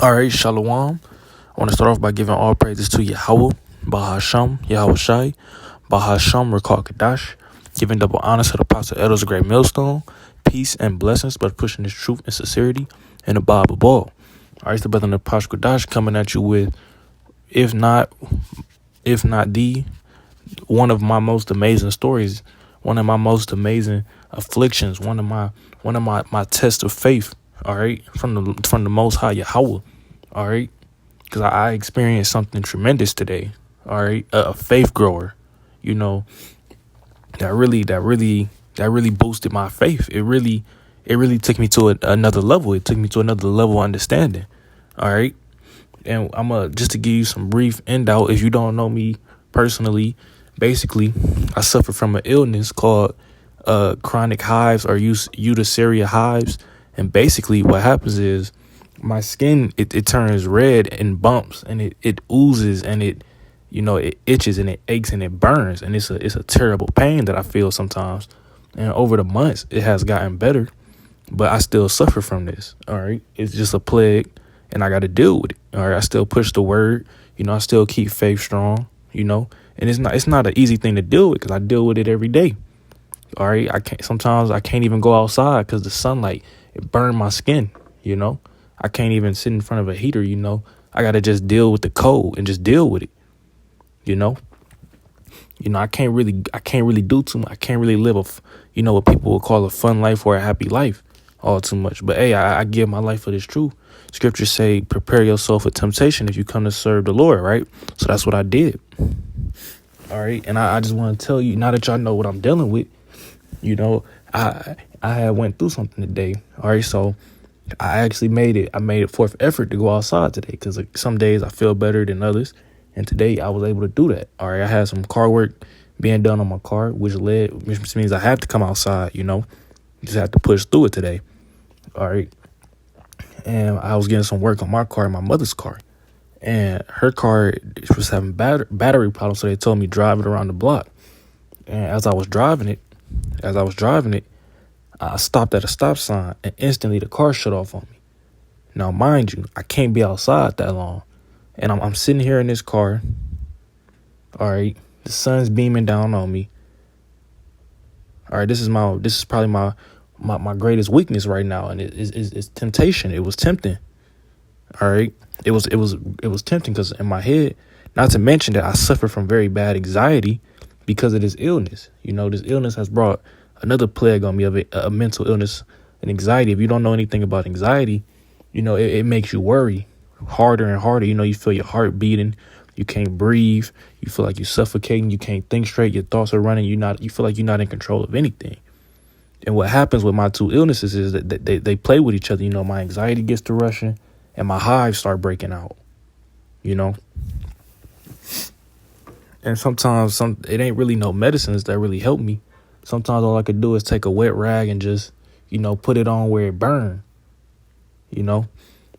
All right, Shalom. I want to start off by giving all praises to Yahweh, Bahasham, Yahweh Shai, Bahasham, Rakal Kadash, giving double honors to the Apostle Elders of Great Millstone, peace and blessings, but pushing this truth and sincerity in the Bible ball. All right, it's the brother in the Apostle Kadash coming at you with, if not the one of my most amazing stories, one of my most amazing afflictions, one of my tests of faith. All right, from the Most High Yahweh. All right, because I experienced something tremendous today. All right, a faith grower, you know, that really boosted my faith. It really took me to another level. It took me to another level of understanding. All right, and I'm just to give you some brief end out. If you don't know me personally, basically, I suffer from an illness called chronic hives or urticaria hives. And basically what happens is my skin, it turns red and bumps and it oozes and it itches and it aches and it burns. And it's a terrible pain that I feel sometimes. And over the months, it has gotten better, but I still suffer from this. All right. It's just a plague and I got to deal with it. All right. I still push the word. I still keep faith strong, and it's not an easy thing to deal with because I deal with it every day. All right. Sometimes I can't even go outside because the sunlight, it burned my skin, I can't even sit in front of a heater, I got to just deal with the cold and just deal with it, I can't really do too much. I can't really live what people would call a fun life or a happy life all too much. But hey, I give my life for this truth. Scriptures say, prepare yourself for temptation if you come to serve the Lord, right? So that's what I did. All right. And I just want to tell you, now that y'all know what I'm dealing with, I had went through something today. All right. So I actually made it forth effort to go outside today because some days I feel better than others. And today I was able to do that. All right. I had some car work being done on my car, which means I have to come outside, just have to push through it today. All right. And I was getting some work on my car and my mother's car. And her car was having battery problems. So they told me drive it around the block. And as I was driving it, I stopped at a stop sign and instantly the car shut off on me. Now, mind you, I can't be outside that long. And I'm sitting here in this car. All right. The sun's beaming down on me. All right. This is probably my greatest weakness right now. And it's temptation. It was tempting. All right. It was tempting because in my head, not to mention that I suffer from very bad anxiety because of this illness. This illness has brought another plague on me of a mental illness and anxiety. If you don't know anything about anxiety, it makes you worry harder and harder. You feel your heart beating. You can't breathe. You feel like you're suffocating. You can't think straight. Your thoughts are running. You feel like you're not in control of anything. And what happens with my two illnesses is that they play with each other. My anxiety gets to rushing and my hives start breaking out, And sometimes it ain't really no medicines that really help me. Sometimes all I could do is take a wet rag and just, put it on where it burns,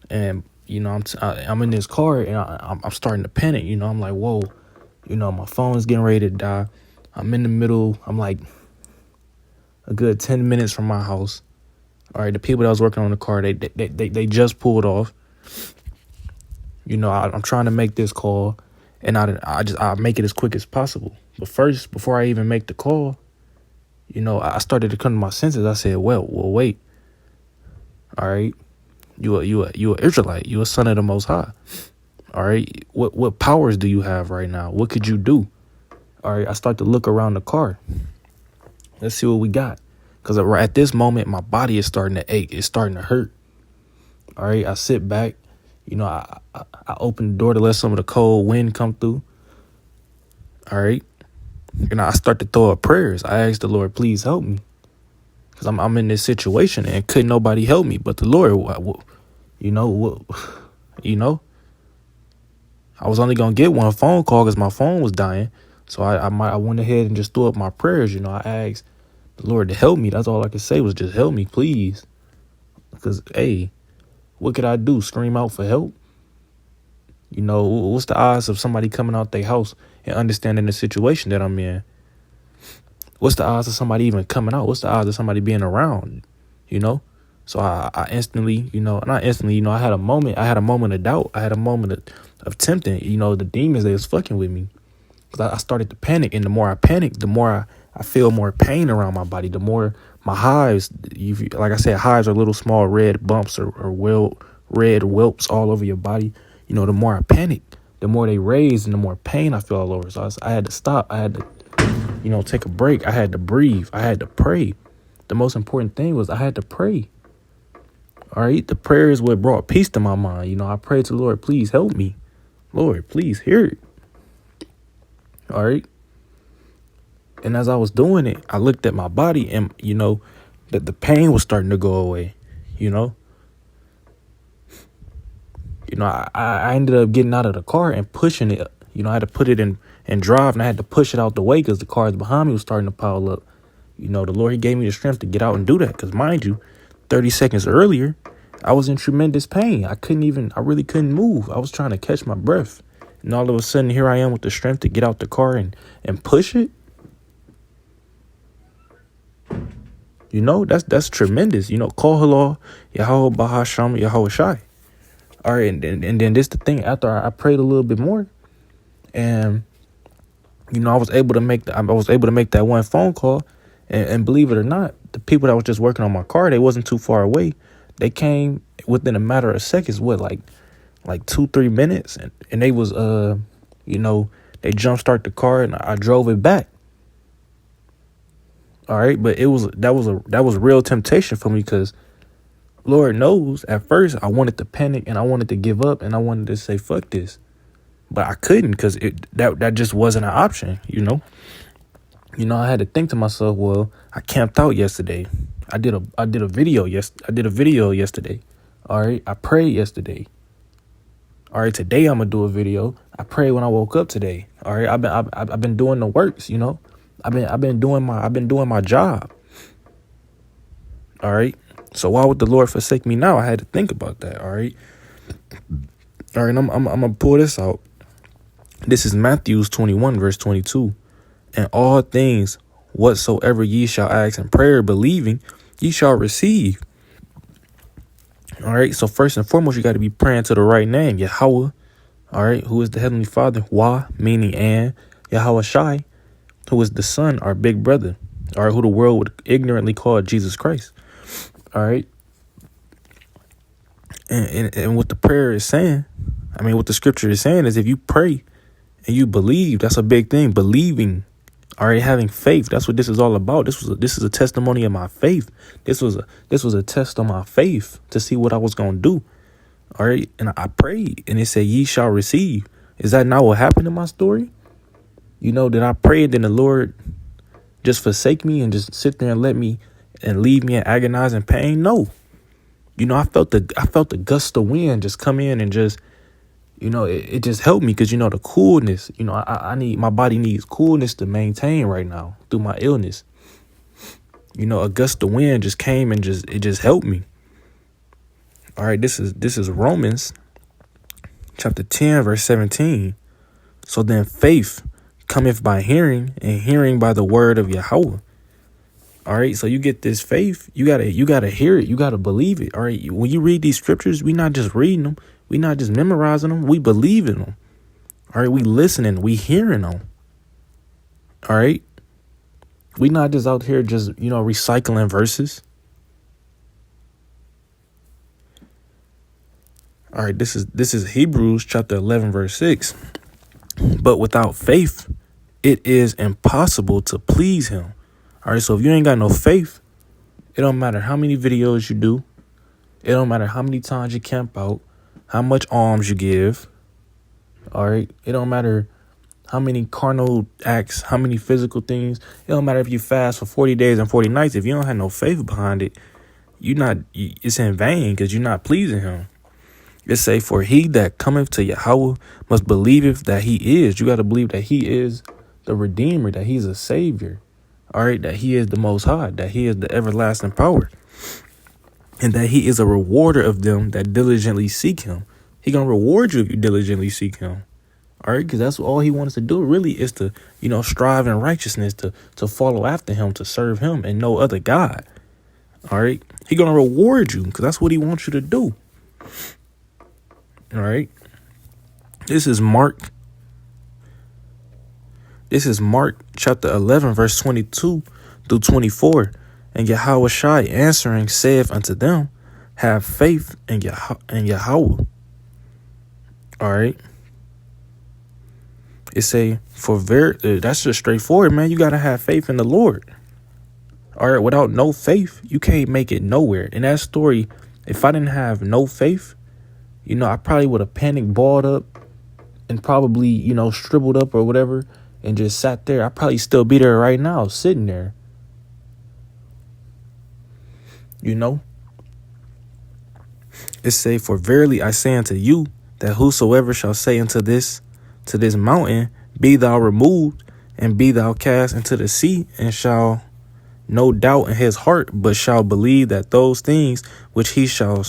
and, I'm in this car and I'm starting to panic, I'm like, whoa, my phone's getting ready to die. I'm in the middle. I'm like a good 10 minutes from my house. All right. The people that was working on the car, they just pulled off. I'm trying to make this call and I make it as quick as possible. But first, before I even make the call, I started to come to my senses. I said, well, wait. All right. You a Israelite. You a son of the Most High. All right. What powers do you have right now? What could you do? All right. I start to look around the car. Let's see what we got. Because at this moment, my body is starting to ache. It's starting to hurt. All right. I sit back. I open the door to let some of the cold wind come through. All right. I start to throw up prayers. I asked the Lord, please help me. Because I'm in this situation and couldn't nobody help me but the Lord. I was only going to get one phone call because my phone was dying. So I went ahead and just threw up my prayers. I asked the Lord to help me. That's all I could say was just help me, please. Because, hey, what could I do? Scream out for help? What's the odds of somebody coming out their house and understanding the situation that I'm in? What's the odds of somebody even coming out? What's the odds of somebody being around? So I instantly, not instantly, I had a moment. I had a moment of doubt. I had a moment of tempting. The demons, they was fucking with me. Because I started to panic. And the more I panic, the more I feel more pain around my body. The more my hives, like I said, hives are little small red bumps or red whelps all over your body. The more I panic, the more they raise and the more pain I feel all over. So I had to stop. I had to, take a break. I had to breathe. I had to pray. The most important thing was I had to pray. All right. The prayer is what brought peace to my mind. I prayed to the Lord, please help me. Lord, please hear it. All right. And as I was doing it, I looked at my body and, that the pain was starting to go away, I ended up getting out of the car and pushing it. I had to put it in and drive, and I had to push it out the way because the cars behind me was starting to pile up. The Lord, he gave me the strength to get out and do that. Because mind you, 30 seconds earlier, I was in tremendous pain. I really couldn't move. I was trying to catch my breath. And all of a sudden, here I am with the strength to get out the car and push it. That's tremendous. Call hello, Yahweh Bahasham, Yahweh Shai. All right, and then this the thing. After I prayed a little bit more, and I was able to make that one phone call, and believe it or not, the people that was just working on my car, they wasn't too far away. They came within a matter of seconds. What, like 2-3 minutes, and they was they jump start the car, and I drove it back. All right, but that was real temptation for me because Lord knows at first I wanted to panic and I wanted to give up and I wanted to say fuck this, but I couldn't because that just wasn't an option. I had to think to myself, well, I camped out yesterday. I did a video yesterday. All right, I prayed yesterday. All right, today I'm gonna do a video. I prayed when I woke up today. All right, I've been doing the works. I've been doing my job. All right. So why would the Lord forsake me now? I had to think about that. All right. All right. I'm gonna pull this out. This is Matthew 21, verse 22. And all things whatsoever ye shall ask in prayer, believing, ye shall receive. All right. So first and foremost, you got to be praying to the right name, Yahweh. All right. Who is the Heavenly Father? Wah, meaning and. Yahweh Shai, who is the Son, our big brother. All right. Who the world would ignorantly call Jesus Christ. All right. And what the prayer is saying, what the scripture is saying is if you pray and you believe, that's a big thing. Believing, all right, having faith. That's what this is all about. This is a testimony of my faith. This was a test on my faith to see what I was going to do. All right. And I prayed and it said, ye shall receive. Is that not what happened in my story? Did I pray and then the Lord just forsake me and just sit there and let me and leave me in agonizing pain? No. I felt the gust of wind just come in and just, it just helped me because, the coolness, my body needs coolness to maintain right now through my illness. A gust of wind just came and it just helped me. All right, this is Romans chapter 10, verse 17. So then faith cometh by hearing, and hearing by the word of Yahweh. All right, so you get this faith, you gotta hear it, you gotta believe it. All right, when you read these scriptures, we not just reading them, we not just memorizing them, we believe in them. All right, we listening, we hearing them. All right, we not just out here just recycling verses. All right, this is Hebrews chapter 11, verse 6. But without faith, it is impossible to please him. All right, so if you ain't got no faith, it don't matter how many videos you do. It don't matter how many times you camp out, how much alms you give. All right, it don't matter how many carnal acts, how many physical things. It don't matter if you fast for 40 days and 40 nights. If you don't have no faith behind it, it's in vain because you're not pleasing him. It say, for he that cometh to Yahweh must believeth that he is. You got to believe that he is the Redeemer, that he's a Savior. All right, that he is the Most High, that he is the everlasting power, and that he is a rewarder of them that diligently seek him. He going to reward you if you diligently seek him. All right, because that's all he wants to do really is to, strive in righteousness, to follow after him, to serve him and no other God. All right. He going to reward you because that's what he wants you to do. All right. This is Mark chapter 11, verse 22 through 24. And Yahushua answering saith unto them, have faith in Yahweh. All right. It say, that's just straightforward, man. You got to have faith in the Lord. All right. Without no faith, you can't make it nowhere. In that story, if I didn't have no faith, I probably would have panicked, balled up, and probably, shriveled up or whatever, and just sat there. I'd probably still be there right now, sitting there. It say, for verily I say unto you, that whosoever shall say to this mountain, be thou removed, and be thou cast into the sea, and shall no doubt in his heart, but shall believe that those things which he shall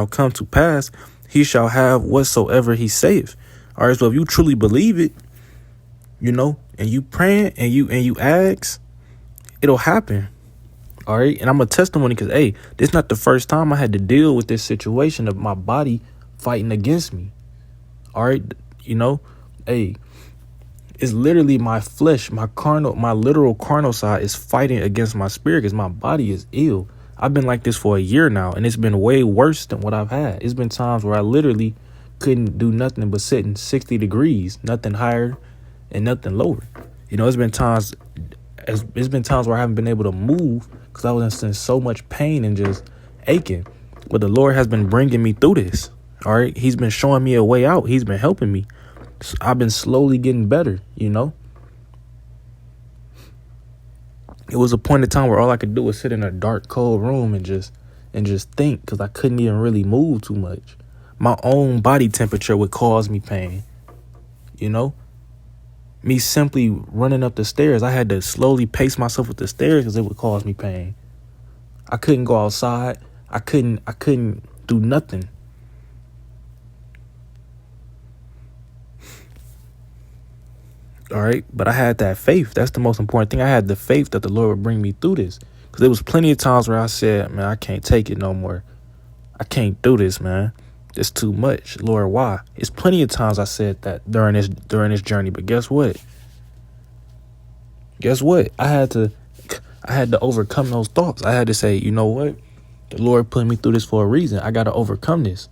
come to pass, he shall have whatsoever he saith. All right, so if you truly believe it, and you praying and you ask, it'll happen. All right, and I'm a testimony because, hey, this is not the first time I had to deal with this situation of my body fighting against me. All right, hey, it's literally my flesh, my literal carnal side is fighting against my spirit because my body is ill. I've been like this for a year now, and it's been way worse than what I've had. It's been times where I literally couldn't do nothing but sit in 60 degrees, nothing higher and nothing lower. It's been times where I haven't been able to move because I was in so much pain and just aching. But the Lord has been bringing me through this. All right. He's been showing me a way out. He's been helping me. So I've been slowly getting better, It was a point in time where all I could do was sit in a dark, cold room and just think because I couldn't even really move too much. My own body temperature would cause me pain, Me simply running up the stairs, I had to slowly pace myself with the stairs because it would cause me pain. I couldn't go outside. I couldn't do nothing. All right. But I had that faith. That's the most important thing. I had the faith that the Lord would bring me through this. Because there was plenty of times where I said, man, I can't take it no more. I can't do this, man. It's too much. Lord, why? It's plenty of times I said that during this journey. But guess what? I had to overcome those thoughts. I had to say, you know what? The Lord put me through this for a reason. I got to overcome this.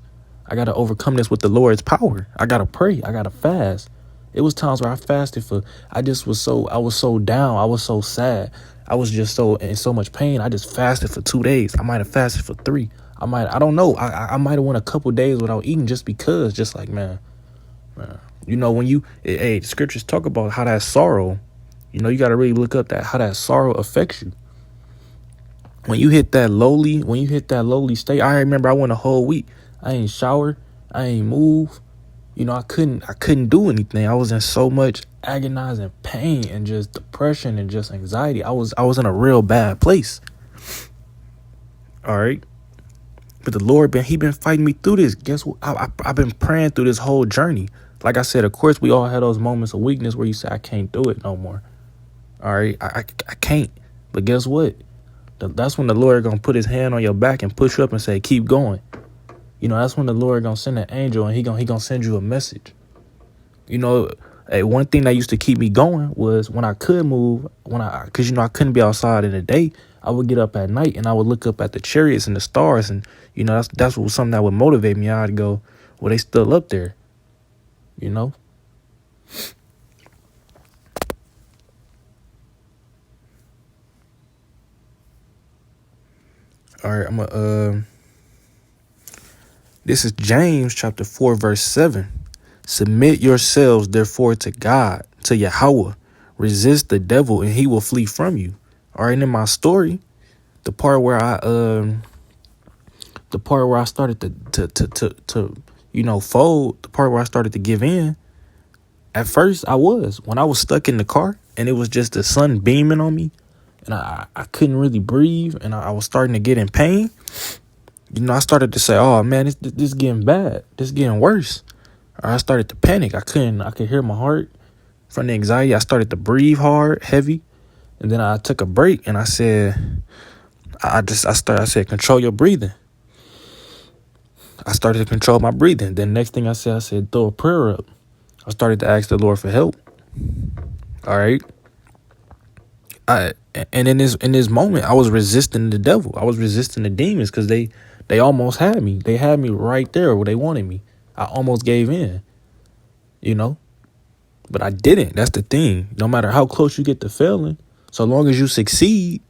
I got to overcome this with the Lord's power. I got to pray. I got to fast. It was times where I fasted I was so down. I was so sad. I was just in so much pain. I just fasted for 2 days. I might have fasted for 3. I don't know. I might have went a couple days without eating just like, man, when the scriptures talk about how that sorrow, you got to really look up how that sorrow affects you. When you hit that lowly state, I remember I went a whole week. I ain't shower. I ain't move. I couldn't do anything. I was in so much agonizing pain and just depression and just anxiety. I was in a real bad place. All right. But the Lord, he been fighting me through this. Guess what? I've been praying through this whole journey. Like I said, of course, we all had those moments of weakness where you say, I can't do it no more. All right. I can't. But guess what? That's when the Lord going to put his hand on your back and push you up and say, keep going. That's when the Lord going to send an angel and he going to send you a message. One thing that used to keep me going was when I could move, because I couldn't be outside in the day. I would get up at night and I would look up at the chariots and the stars, and that's what was something that would motivate me. I'd go, well, they still up there, All right, this is James chapter 4, verse 7. Submit yourselves, therefore, to God, to Yahweh. Resist the devil, and he will flee from you. All right, in my story, the part where I started to fold, the part where I started to give in. At first, when I was stuck in the car, and it was just the sun beaming on me, and I couldn't really breathe, and I was starting to get in pain. I started to say, oh, man, this is getting bad. This is getting worse. I started to panic. I could hear my heart from the anxiety. I started to breathe hard, heavy. And then I took a break and I said, I said, control your breathing. I started to control my breathing. Then next thing I said, throw a prayer up. I started to ask the Lord for help. All right. And in this moment, I was resisting the devil. I was resisting the demons because they almost had me. They had me right there where they wanted me. I almost gave in, but I didn't. That's the thing. No matter how close you get to failing, so long as you succeed,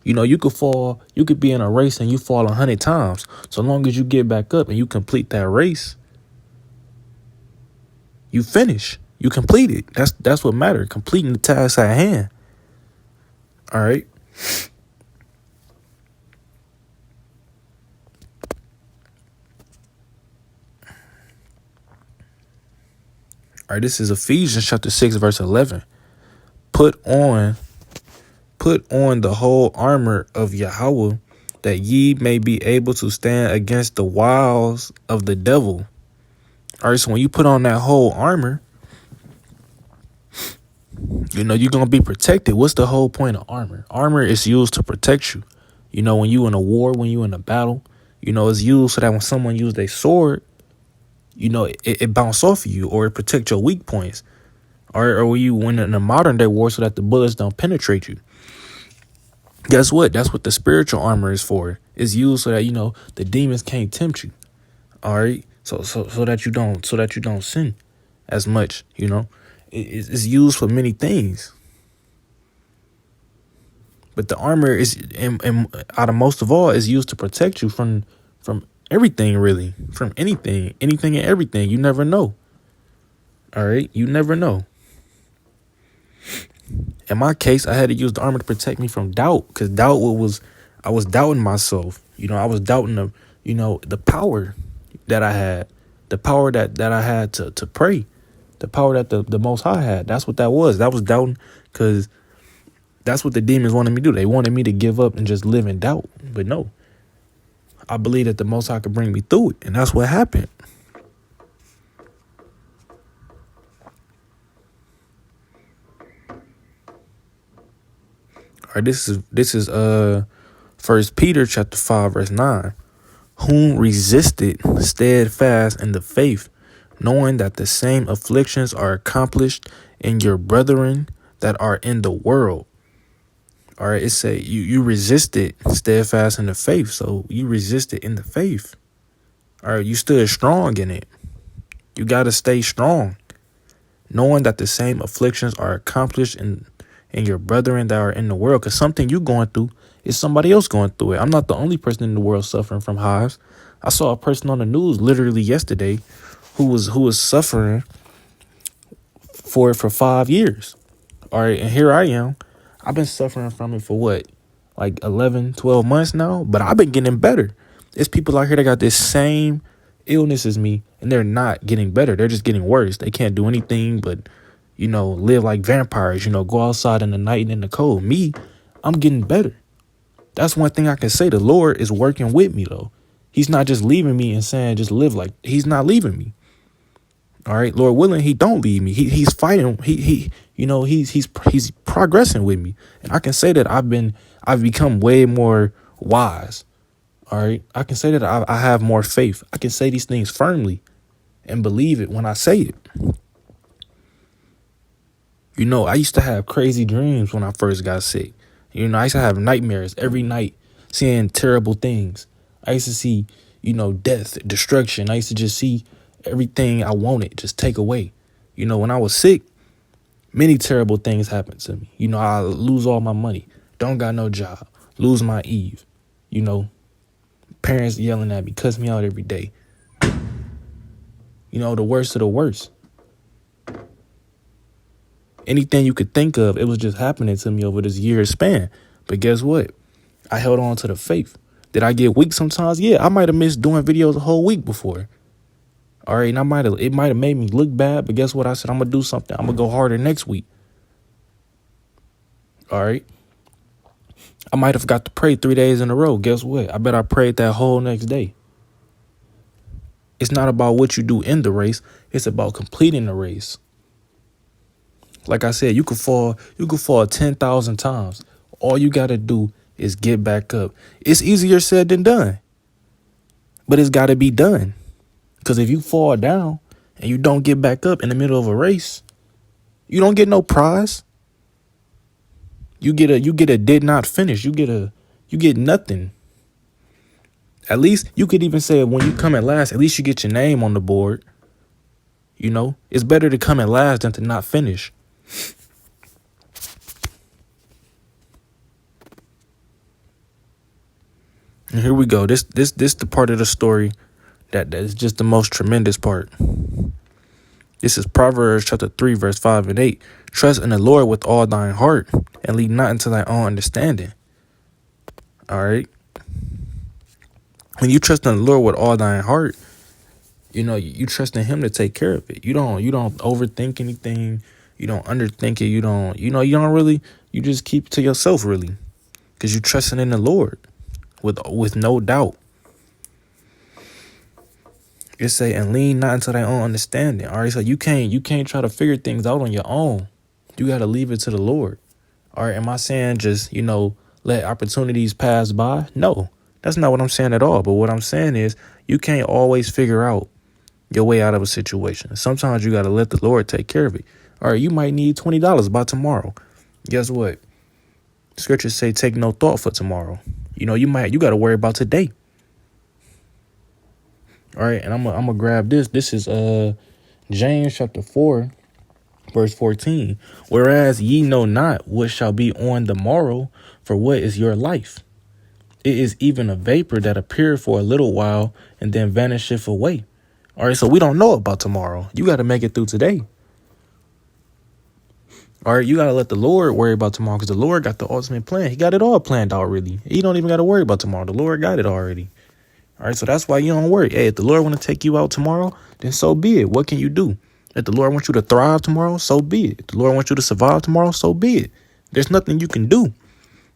you could fall. You could be in a race and you fall 100 times. So long as you get back up and you complete that race, you finish. You complete it. That's what matters. Completing the task at hand. All right. All right, this is Ephesians chapter 6, verse 11. Put on the whole armor of Yahweh, that ye may be able to stand against the wiles of the devil. All right, so when you put on that whole armor, you're going to be protected. What's the whole point of armor? Armor is used to protect you. When you in a war, when you in a battle, it's used so that when someone uses their sword, it bounce off of you, or it protect your weak points. Or when you win in a modern day war so that the bullets don't penetrate you. Guess what? That's what the spiritual armor is for. It's used so that, the demons can't tempt you. All right. So that you don't sin as much, It's used for many things. But the armor is, and out of most of all, is used to protect you from everything, really. From anything and everything. You never know. All right. You never know. In my case, I had to use the armor to protect me from doubt, because I was doubting myself. I was doubting the power that I had, the power that I had to pray, the power that the Most High had. That's what that was. That was doubting, because that's what the demons wanted me to do. They wanted me to give up and just live in doubt. But no, I believe that the Most High could bring me through it, and that's what happened. All right, this is 1 Peter chapter 5, verse 9. Whom resisted steadfast in the faith, knowing that the same afflictions are accomplished in your brethren that are in the world. All right, it say you resisted steadfast in the faith, so you resisted in the faith. All right, you stood strong in it. You got to stay strong, knowing that the same afflictions are accomplished in your brethren that are in the world. Because something you going through is somebody else going through it. I'm not the only person in the world suffering from hives. I saw a person on the news literally yesterday who was suffering for it for 5 years. All right, and here I am. I've been suffering from it for what, like 11, 12 months now, but I've been getting better. There's people out here that got this same illness as me, and they're not getting better. They're just getting worse. They can't do anything but, live like vampires, go outside in the night and in the cold. Me, I'm getting better. That's one thing I can say. The Lord is working with me, though. He's not just leaving me and saying just live like. He's not leaving me. All right, Lord willing, he don't leave me. He's fighting. He's progressing with me, and I can say that I've become way more wise. All right, I can say that I have more faith. I can say these things firmly and believe it when I say it. I used to have crazy dreams when I first got sick. I used to have nightmares every night, seeing terrible things. I used to see, death, destruction. I used to just see everything I wanted just take away. When I was sick, many terrible things happened to me. I lose all my money, don't got no job, lose my Eve. Parents yelling at me, cuss me out every day. The worst of the worst. Anything you could think of, it was just happening to me over this year span. But guess what? I held on to the faith. Did I get weak sometimes? Yeah, I might have missed doing videos a whole week before. All right, and it might have made me look bad, but guess what? I said, I'm going to do something. I'm going to go harder next week. All right. I might have got to pray 3 days in a row. Guess what? I bet I prayed that whole next day. It's not about what you do in the race. It's about completing the race. Like I said, you could fall 10,000 times. All you got to do is get back up. It's easier said than done, but it's got to be done. Because if you fall down and you don't get back up in the middle of a race, you don't get no prize. You get a did not finish. You get nothing. At least you could even say when you come at last, at least you get your name on the board. You know, it's better to come at last than to not finish. And here we go. This the part of the story that is just the most tremendous part. This is Proverbs chapter 3, verse 5 and 8. Trust in the Lord with all thine heart and lean not into thy own understanding. All right. When you trust in the Lord with all thine heart, you know, you trust in him to take care of it. You don't overthink anything. You don't underthink it. You don't really, you just keep it to yourself really. Because you trusting in the Lord with no doubt. It say, and lean not into thy own understanding. All right, so you can't try to figure things out on your own. You got to leave it to the Lord. All right, am I saying just, let opportunities pass by? No, that's not what I'm saying at all. But what I'm saying is you can't always figure out your way out of a situation. Sometimes you got to let the Lord take care of it. All right, you might need $20 by tomorrow. Guess what? Scriptures say take no thought for tomorrow. You got to worry about today. All right, and I'm gonna grab this. This is James chapter 4, verse 14. Whereas ye know not what shall be on the morrow, for what is your life? It is even a vapor that appeareth for a little while and then vanisheth away. All right, so we don't know about tomorrow. You got to make it through today. All right, you got to let the Lord worry about tomorrow because the Lord got the ultimate plan. He got it all planned out, really. You don't even got to worry about tomorrow. The Lord got it already. All right, so that's why you don't worry. Hey, if the Lord want to take you out tomorrow, then so be it. What can you do? If the Lord wants you to thrive tomorrow, so be it. If the Lord wants you to survive tomorrow, so be it. There's nothing you can do.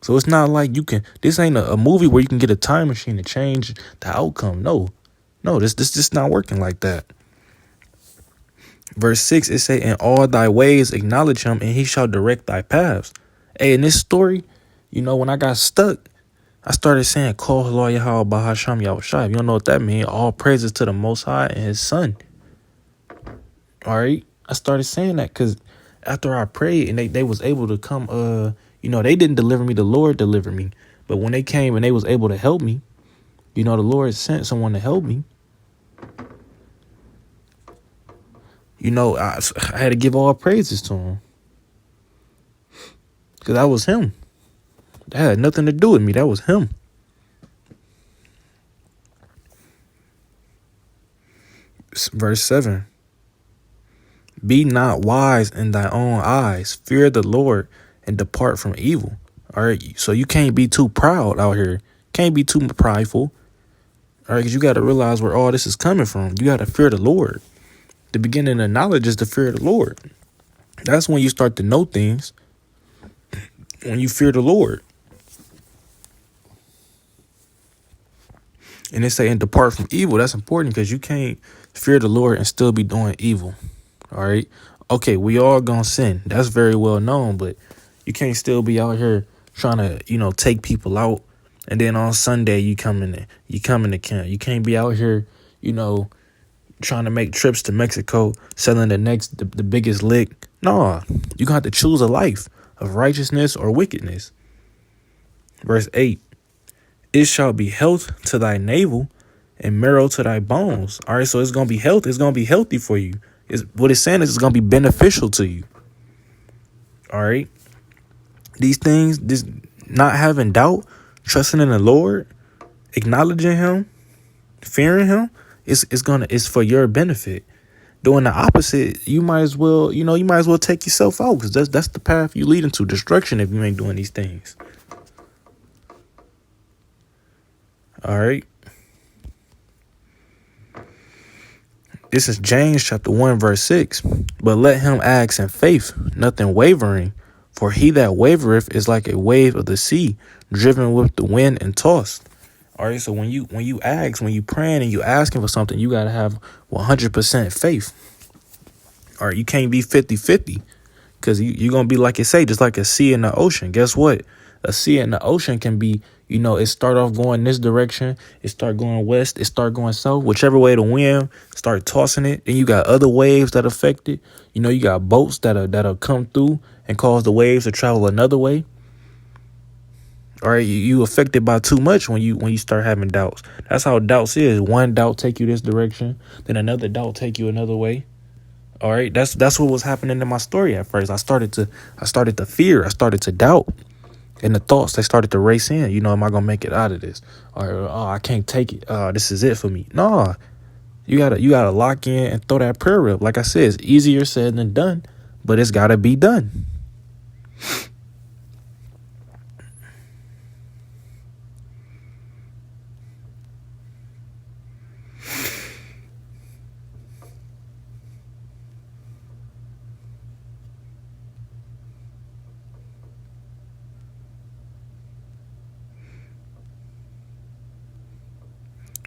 So it's not like this ain't a movie where you can get a time machine to change the outcome. No, this just not working like that. Verse 6, it say, in all thy ways acknowledge him, and he shall direct thy paths. Hey, in this story, when I got stuck, I started saying, Kol Halo Yahweh Bahasham Yahushai. If you don't know what that means, all praises to the Most High and his son. All right. I started saying that because after I prayed and they was able to come, they didn't deliver me. The Lord delivered me. But when they came and they was able to help me, the Lord sent someone to help me. I had to give all praises to him because that was him. That had nothing to do with me. That was him. Verse 7. Be not wise in thy own eyes. Fear the Lord and depart from evil. All right. So you can't be too proud out here. Can't be too prideful. All right. Because you got to realize where all this is coming from. You got to fear the Lord. The beginning of knowledge is to fear the Lord. That's when you start to know things. When you fear the Lord. And they say, and depart from evil. That's important because you can't fear the Lord and still be doing evil. All right. Okay, we all gonna sin. That's very well known, but you can't still be out here trying to, take people out. And then on Sunday you come into camp. You can't be out here, trying to make trips to Mexico, selling the biggest lick. No, you gonna have to choose a life of righteousness or wickedness. Verse 8. It shall be health to thy navel and marrow to thy bones. All right, so it's going to be health. It's going to be healthy for you. What it's saying is it's going to be beneficial to you. All right. These things, this not having doubt, trusting in the Lord, acknowledging him, fearing him, it's for your benefit. Doing the opposite, you might as well take yourself out because that's the path you lead into destruction if you ain't doing these things. All right. This is James chapter 1, verse 6. But let him ask in faith, nothing wavering. For he that wavereth is like a wave of the sea, driven with the wind and tossed. All right. So when you praying and you asking for something, you got to have 100% faith. All right. You can't be 50-50 because you're going to be like it say, just like a sea in the ocean. Guess what? A sea in the ocean can be, it start off going this direction, it start going west, it start going south, whichever way the wind start tossing it. Then you got other waves that affect it. You got boats that'll come through and cause the waves to travel another way. All right, you affected by too much when you start having doubts. That's how doubts is. One doubt take you this direction, then another doubt take you another way. All right, that's what was happening in my story at first. I started to fear. I started to doubt, and the thoughts, they started to race in. Am I gonna make it out of this? Or oh, I can't take it. This is it for me. No, you gotta lock in and throw that prayer up. Like I said, it's easier said than done, but it's gotta be done.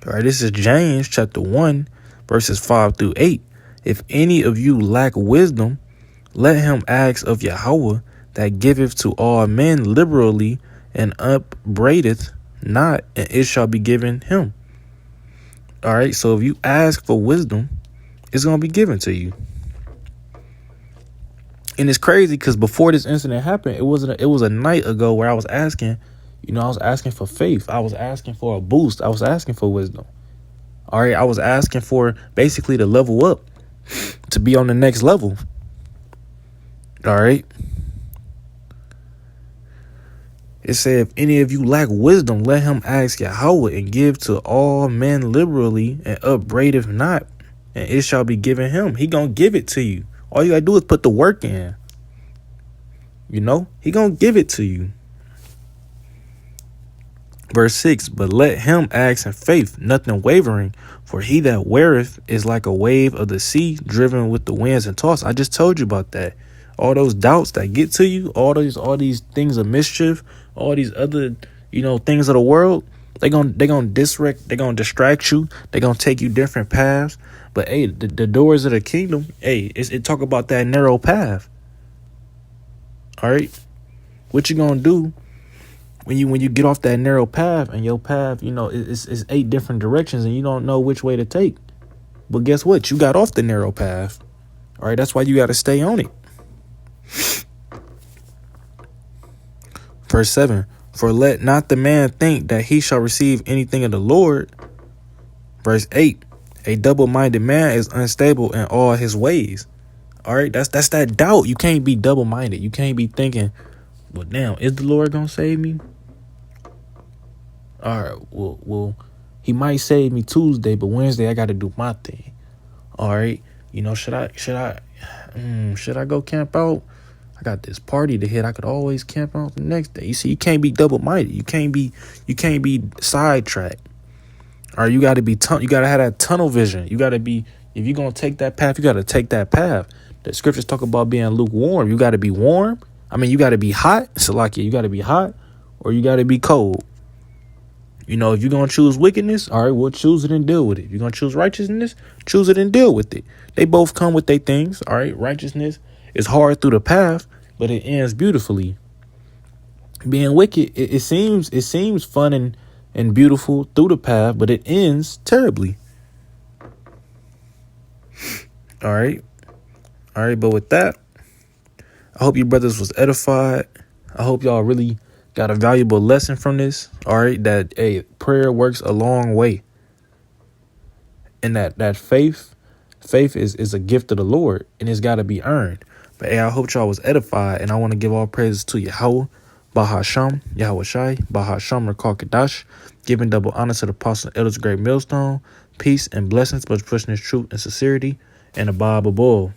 All right, this is James chapter 1, verses 5 through 8. If any of you lack wisdom, let him ask of Yahweh, that giveth to all men liberally, and upbraideth not, and it shall be given him. All right, so if you ask for wisdom, it's going to be given to you. And it's crazy because before this incident happened, it was a night ago where I was asking, I was asking for faith. I was asking for a boost. I was asking for wisdom. All right, I was asking for basically to level up, to be on the next level. All right. It said, if any of you lack wisdom, let him ask Yahweh, and give to all men liberally, and upbraideth not, and it shall be given him. He gonna give it to you. All you gotta do is put the work in. He gonna give it to you. Verse 6, but let him ask in faith, nothing wavering, for he that weareth is like a wave of the sea, driven with the winds and tossed. I just told you about that. All those doubts that get to you, all these things of mischief, all these other, things of the world, they're gonna distract you. They're gonna take you different paths. But hey, the doors of the kingdom, hey, it talk about that narrow path. All right, what you gonna do when you get off that narrow path, and your path, it's 8 different directions, and you don't know which way to take? But guess what? You got off the narrow path. All right, that's why you got to stay on it. Verse 7, for let not the man think that he shall receive anything of the Lord. Verse 8, a double-minded man is unstable in all his ways. All right, that's that doubt. You can't be double-minded. You can't be thinking, well, damn, is the Lord gonna save me? All right, well, he might save me Tuesday, but Wednesday I got to do my thing. All right, should I go camp out? I got this party to hit. I could always camp out the next day. You see, you can't be double-minded. You can't be sidetracked. Or you got to be you got to have that tunnel vision. You got to be, if you're going to take that path, you got to take that path. The scriptures talk about being lukewarm. You got to be warm. I mean, you got to be hot. Salakia, you got to be hot, or you got to be cold. If you're going to choose wickedness, all right, well, choose it and deal with it. If you're going to choose righteousness, choose it and deal with it. They both come with their things, all right? Righteousness is hard through the path, but it ends beautifully. Being wicked, it seems fun and beautiful through the path, but it ends terribly. All right, but with that, I hope you brothers was edified. I hope y'all really got a valuable lesson from this. All right, that prayer works a long way, and that faith is a gift of the Lord, and it's got to be earned. But I hope y'all was edified, and I want to give all praises to Yahweh, Bahasham, Yahweh Shai, Bahasham Rakal Kadash, giving double honor to the apostle elders, great millstone, peace and blessings, but pushing his truth and sincerity, and a Bob Abul.